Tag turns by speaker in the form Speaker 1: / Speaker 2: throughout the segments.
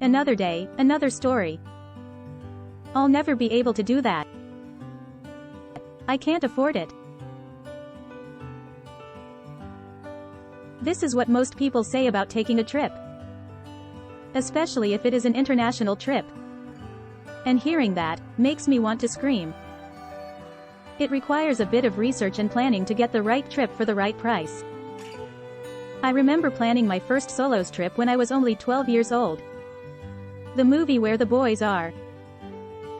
Speaker 1: Another day, another story. I'll never be able to do that. I can't afford it. This is what most people say about taking a trip. Especially if it is an international trip. And hearing that, makes me want to scream. It requires a bit of research and planning to get the right trip for the right price. I remember planning my first solos trip when I was only 12 years old. The movie Where the Boys Are.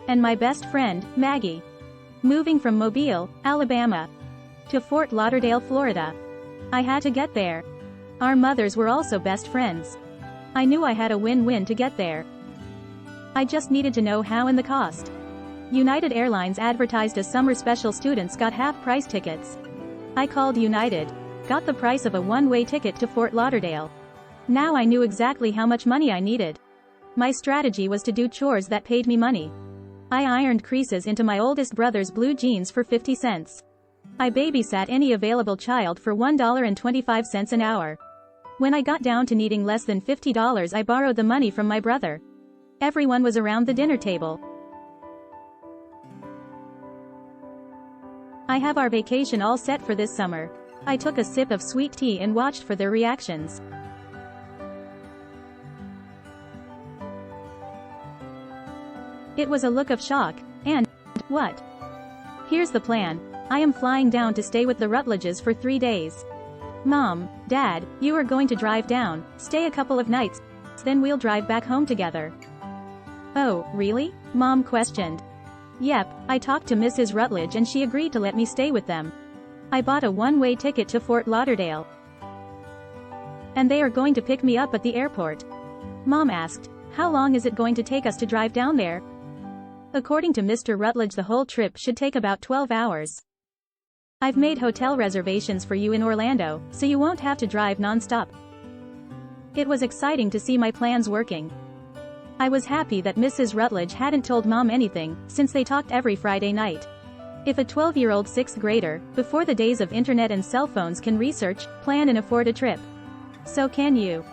Speaker 1: And my best friend, Maggie. Moving from Mobile, Alabama, to Fort Lauderdale, Florida. I had to get there. Our mothers were also best friends. I knew I had a win-win to get there. I just needed to know how and the cost. United Airlines advertised a summer special, students got half-price tickets. I called United, got the price of a one-way ticket to Fort Lauderdale. Now I knew exactly how much money I needed. My strategy was to do chores that paid me money. I ironed creases into my oldest brother's blue jeans for 50 cents. I babysat any available child for $1.25 an hour. When I got down to needing less than $50, I borrowed the money from my brother. Everyone was around the dinner table. I have our vacation all set for this summer. I took a sip of sweet tea and watched for their reactions. It was a look of shock, and, what? Here's the plan. I am flying down to stay with the Rutledges for 3 days. Mom, Dad, you are going to drive down, stay a couple of nights, then we'll drive back home together. Oh, really? Mom questioned. Yep, I talked to Mrs. Rutledge and she agreed to let me stay with them. I bought a one-way ticket to Fort Lauderdale. And they are going to pick me up at the airport. Mom asked, how long is it going to take us to drive down there? According to Mr. Rutledge, the whole trip should take about 12 hours. I've made hotel reservations for you in Orlando, so you won't have to drive non-stop. It was exciting to see my plans working. I was happy that Mrs. Rutledge hadn't told Mom anything, since they talked every Friday night. If a 12-year-old sixth grader, before the days of internet and cell phones, can research, plan and afford a trip, so can you.